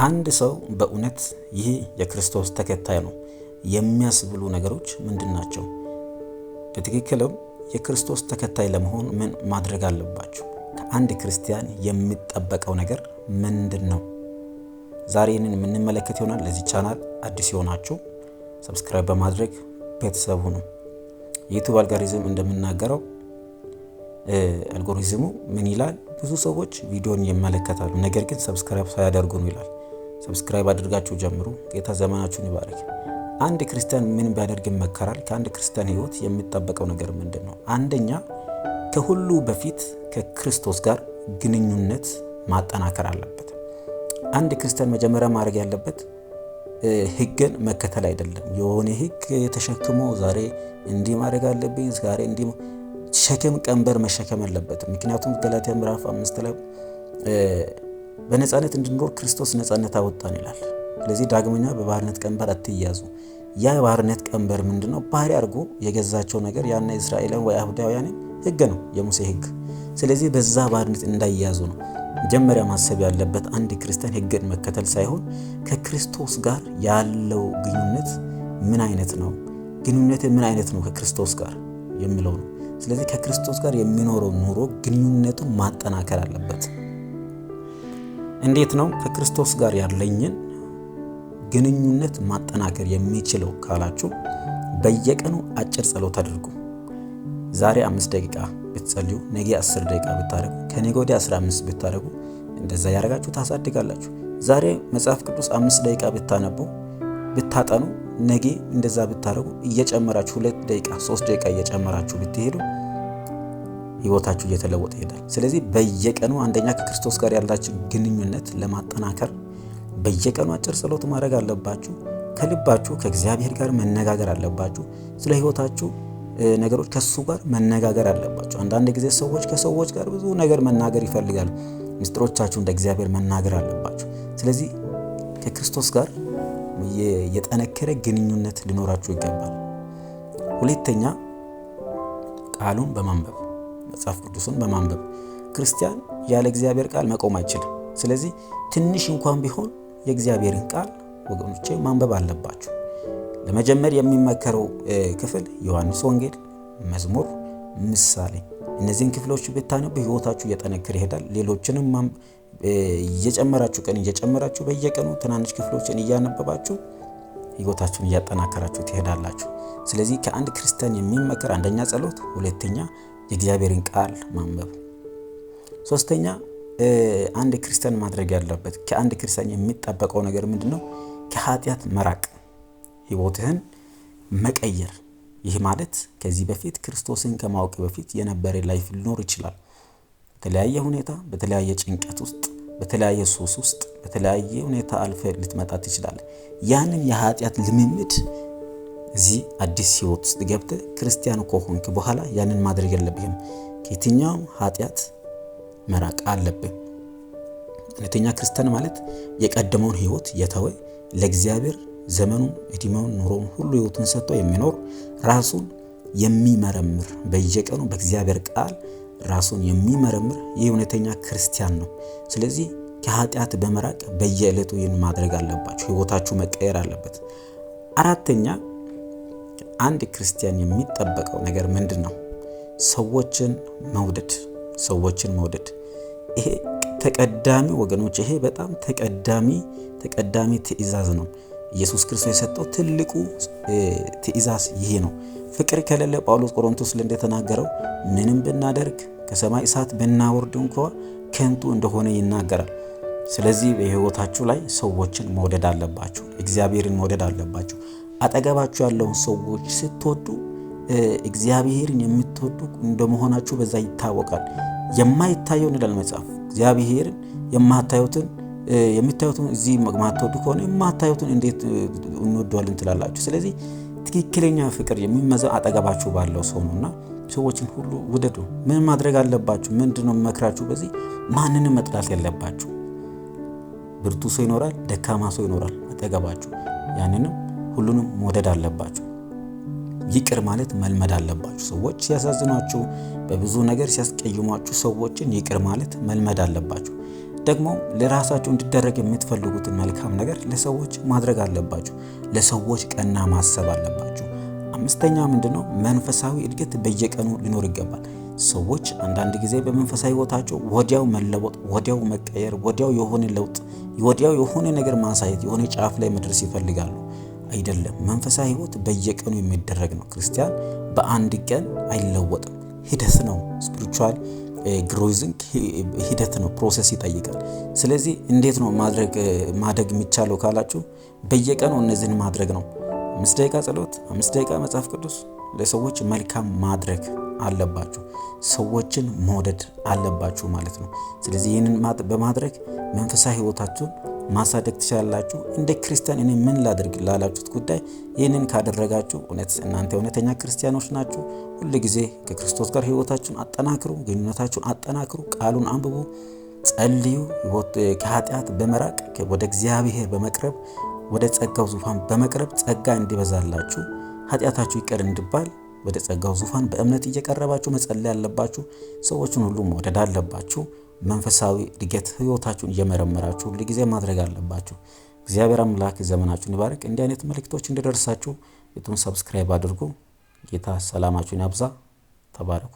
አንድ ሰው በእውነት ይህ የክርስቶስ ተከታይ ነው የሚያስብሉ ነገሮች ምንድን ናቸው? በትክክልም የክርስቶስ ተከታይ ለመሆን ምን ማድረግ አለባችሁ? ከአንድ ክርስቲያን የሚጠበቀው ነገር ምንድን ነው? ዛሬ ይህንን የምንመለከት ይሆናል። ለዚህ ቻናል አዲስ የሆናችሁ ሰብስክራይብ በማድረግ ቤተሰብ ሁኑ። የዩቲዩብ አልጎሪዝም እንደምናገረው አልጎሪዝሙ ምን ይላል? ብዙ ሰዎች ቪዲዮን ይመለከታሉ፣ ነገር ግን ሰብስክራይብ ሳያደርጉ ነው ይላል። ሰብስክራይብ አድርጋችሁ ጀምሩ። ጌታ ዘመናችሁን ይባርክ። አንድ ክርስቲያን ምን ቢያደርግ ይመከራል? ከአንድ ክርስቲያን ሕይወት የሚጠበቀው ነገር ምንድን ነው? አንደኛ ከሁሉ በፊት ከክርስቶስ ጋር ግንኙነት ማጠናከር አለበት። አንድ ክርስቲያን መጀመሪያ ማድረግ ያለበት ሕግን መከተል አይደለም። የሆነ ሕግ ተሸክሞ ዛሬ እንዲህ ማድረግ አለብኝ ዛሬ እንዲህ ሸክም ቀንበር መሸከም አለበት። ምክንያቱም ገላትያ ምዕራፍ 5 ላይ በነፃነት እንድንኖር ክርስቶስ ነፃነት አወጣን ይላል። ስለዚህ ዳግመኛ በባርነት ቀንበር አትያዙ። ያ የባርነት ቀንበር ምንድነው? ባሪያ አድርጎ የገዛቸው ነገር ያና እስራኤላውያን ወይ አይሁዳውያን ሕግ ነው፣ የሙሴ ሕግ። ስለዚህ በዛ ባርነት እንዳይያዙ ነው መጀመሪያ ማሰብ ያለበት። አንድ ክርስቲያን ሕግን መከተል ሳይሆን ከክርስቶስ ጋር ያለው ግንኙነት ምን አይነት ነው፣ ግንኙነት ምን አይነት ነው ከክርስቶስ ጋር የሚለው ነው። ስለዚህ ከክርስቶስ ጋር የሚኖረው ኑሮ ግንኙነቱን ማጠናከር አለበት። እንዴት ነው ከክርስቶስ ጋር ያለኝን ግንኙነት ማጠናከር የሚችለው ካላችሁ፣ በየቀኑ አጭር ጸሎት አድርጉ። ዛሬ 5 ደቂቃ ብትጸልዩ፣ ነገ 10 ደቂቃ ብታደርጉ፣ ከነገ ወዲያ 15 ብታደርጉ፣ እንደዛ ያደርጋችሁ ታሳድጋላችሁ። ዛሬ መጽሐፍ ቅዱስ 5 ደቂቃ ብታነቡ ብታጠኑ፣ ነገ እንደዛ ብታደርጉ እየጨመራችሁ 2 ደቂቃ 3 ደቂቃ እየጨመራችሁ ብትሄዱ ህይወታችሁ እየተለወጠ ይሄዳል። ስለዚህ በየቀኑ አንደኛ ከክርስቶስ ጋር ያላችሁ ግንኙነት ለማጠናከር በየቀኑ አጭር ጸሎት ማድረግ አለባችሁ። ከልባችሁ ከእግዚአብሔር ጋር መነጋገር አለባችሁ። ስለ ህይወታችሁ ነገሮች ከሱ ጋር መነጋገር አለባችሁ። አንዳንድ ጊዜ ሰዎች ከሰዎች ጋር ብዙ ነገር መናገር ይፈልጋሉ። ምስጢሮቻችሁ እንደ እግዚአብሔር መናገር አለባችሁ። ስለዚህ ከክርስቶስ ጋር የጠነከረ ግንኙነት ሊኖራችሁ ይገባል። ሁለተኛ ቃሉን በማንበብ መጽሐፍ ቅዱስን በማንበብ ክርስቲያን ያለ እግዚአብሔር ቃል መቆም አይችልም። ስለዚህ ትንሽ እንኳን ቢሆን የእግዚአብሔርን ቃል ወገኖቼ ማንበብ አለባችሁ። ለመጀመር የሚመከረው ክፍል ዮሐንስ ወንጌል፣ መዝሙር፣ ምሳሌ። እነዚህን ክፍሎች ብታነቡ ህይወታችሁ እየጠነከረ ይሄዳል። ሌሎችንም እየጨመራችሁ በየቀኑ ትናንሽ ክፍሎችን እያነበባችሁ ህይወታችሁን እያጠናከራችሁ ትሄዳላችሁ። ስለዚህ ከአንድ ክርስቲያን የሚመከር አንደኛ ጸሎት፣ ሁለተኛ የእግዚአብሔርን ቃል ማንበብ፣ ሶስተኛ አንድ ክርስቲያን ማድረግ ያለበት ከአንድ ክርስቲያን የሚጠበቀው ነገር ምንድነው? ከኃጢአት መራቅ፣ ህይወትህን መቀየር። ይህ ማለት ከዚህ በፊት ክርስቶስን ከማወቅ በፊት የነበረ ላይፍ ሊኖር ይችላል። በተለያየ ሁኔታ፣ በተለያየ ጭንቀት ውስጥ፣ በተለያየ ሱስ ውስጥ፣ በተለያየ ሁኔታ አልፈ ልትመጣ ትችላለህ። ያንን የኃጢአት ልምምድ እዚህ አዲስ ህይወት ውስጥ ገብተህ ክርስቲያን ከሆንክ በኋላ ያንን ማድረግ የለብህም። ከየትኛውም ኃጢአት መራቅ አለብህ። እውነተኛ ክርስቲያን ማለት የቀደመውን ህይወት የተወ ለእግዚአብሔር ዘመኑን፣ እድሜውን፣ ኑሮውን ሁሉ ህይወቱን ሰጥቶ የሚኖር ራሱን የሚመረምር በየቀኑ በእግዚአብሔር ቃል ራሱን የሚመረምር የእውነተኛ ክርስቲያን ነው። ስለዚህ ከኃጢአት በመራቅ በየዕለቱ ይህን ማድረግ አለባችሁ። ህይወታችሁ መቀየር አለበት። አራተኛ አንድ ክርስቲያን የሚጠበቀው ነገር ምንድን ነው? ሰዎችን መውደድ። ይሄ ተቀዳሚ ወገኖች፣ ይሄ በጣም ተቀዳሚ ትእዛዝ ነው። ኢየሱስ ክርስቶስ የሰጠው ትልቁ ትእዛዝ ይሄ ነው። ፍቅር ከሌለ ጳውሎስ ቆሮንቶስ ላይ እንደተናገረው ምንም ብናደርግ ከሰማይ እሳት ብናወርድ እንኳ ከንቱ እንደሆነ ይናገራል። ስለዚህ በህይወታችሁ ላይ ሰዎችን መውደድ አለባችሁ። እግዚአብሔርን መውደድ አለባችሁ። አጠገባችሁ ያለውን ሰዎች ስትወዱ እግዚአብሔርን የምትወዱ እንደመሆናችሁ በዛ ይታወቃል። የማይታየውን ይላል መጽሐፍ። እግዚአብሔርን የምታዩትን እዚህ ማትወዱ ከሆነ የማታዩትን እንዴት እንወደዋለን ትላላችሁ? ስለዚህ ትክክለኛ ፍቅር የሚመዘው አጠገባችሁ ባለው ሰው ነውና ሰዎችን ሁሉ ውደዱ። ምን ማድረግ አለባችሁ? ምንድነው መክራችሁ? በዚህ ማንንም መጥላት የለባችሁ። ብርቱ ሰው ይኖራል፣ ደካማ ሰው ይኖራል አጠገባችሁ። ያንንም ሁሉንም መውደድ አለባችሁ። ይቅር ማለት መልመድ አለባችሁ። ሰዎች ሲያሳዝኗችሁ፣ በብዙ ነገር ሲያስቀይሟችሁ ሰዎችን ይቅር ማለት መልመድ አለባችሁ። ደግሞ ለራሳችሁ እንዲደረግ የምትፈልጉትን መልካም ነገር ለሰዎች ማድረግ አለባችሁ። ለሰዎች ቀና ማሰብ አለባችሁ። አምስተኛ ምንድነው? መንፈሳዊ እድገት በየቀኑ ሊኖር ይገባል። ሰዎች አንዳንድ ጊዜ በመንፈሳዊ ሕይወታቸው ወዲያው መለወጥ፣ ወዲያው መቀየር፣ ወዲያው የሆነ ለውጥ፣ ወዲያው የሆነ ነገር ማሳየት፣ የሆነ ጫፍ ላይ መድረስ ይፈልጋሉ። አይደለም። መንፈሳዊ ሕይወት በየቀኑ የሚደረግ ነው። ክርስቲያን በአንድ ቀን አይለወጥም። ሂደት ነው። ስፒሪቹዋል ግሮዊንግ ሂደት ነው። ፕሮሰስ ይጠይቃል። ስለዚህ እንዴት ነው ማደግ የሚቻለው ካላችሁ በየቀኑ እነዚህን ማድረግ ነው። 5 ደቂቃ ጸሎት፣ 5 ደቂቃ መጽሐፍ ቅዱስ፣ ለሰዎች መልካም ማድረግ አለባችሁ። ሰዎችን መውደድ አለባችሁ ማለት ነው። ስለዚህ ይህንን በማድረግ መንፈሳዊ ሕይወታችሁን ማሳደግ ትችላላችሁ። እንደ ክርስቲያን እኔ ምን ላድርግ ላላችሁት ጉዳይ ይህንን ካደረጋችሁ እናንተ እውነተኛ ክርስቲያኖች ናችሁ። ሁል ጊዜ ከክርስቶስ ጋር ሕይወታችሁን አጠናክሩ፣ ግንኙነታችሁን አጠናክሩ፣ ቃሉን አንብቡ፣ ጸልዩ። ከኃጢአት በመራቅ ወደ እግዚአብሔር በመቅረብ ወደ ጸጋው ዙፋን በመቅረብ ጸጋ እንዲበዛላችሁ ኃጢአታችሁ ይቀር እንዲባል ወደ ጸጋው ዙፋን በእምነት እየቀረባችሁ መጸለይ አለባችሁ። ሰዎችን ሁሉ መውደድ አለባችሁ። መንፈሳዊ እድገት ሕይወታችሁን እየመረመራችሁ ሁሉ ጊዜ ማድረግ አለባችሁ። እግዚአብሔር አምላክ ዘመናችሁን ይባርክ። እንዲህ አይነት መልእክቶች እንዲደርሳችሁ ዩቲዩብን ሰብስክራይብ አድርጉ። ጌታ ሰላማችሁን ያብዛ። ተባረኩ።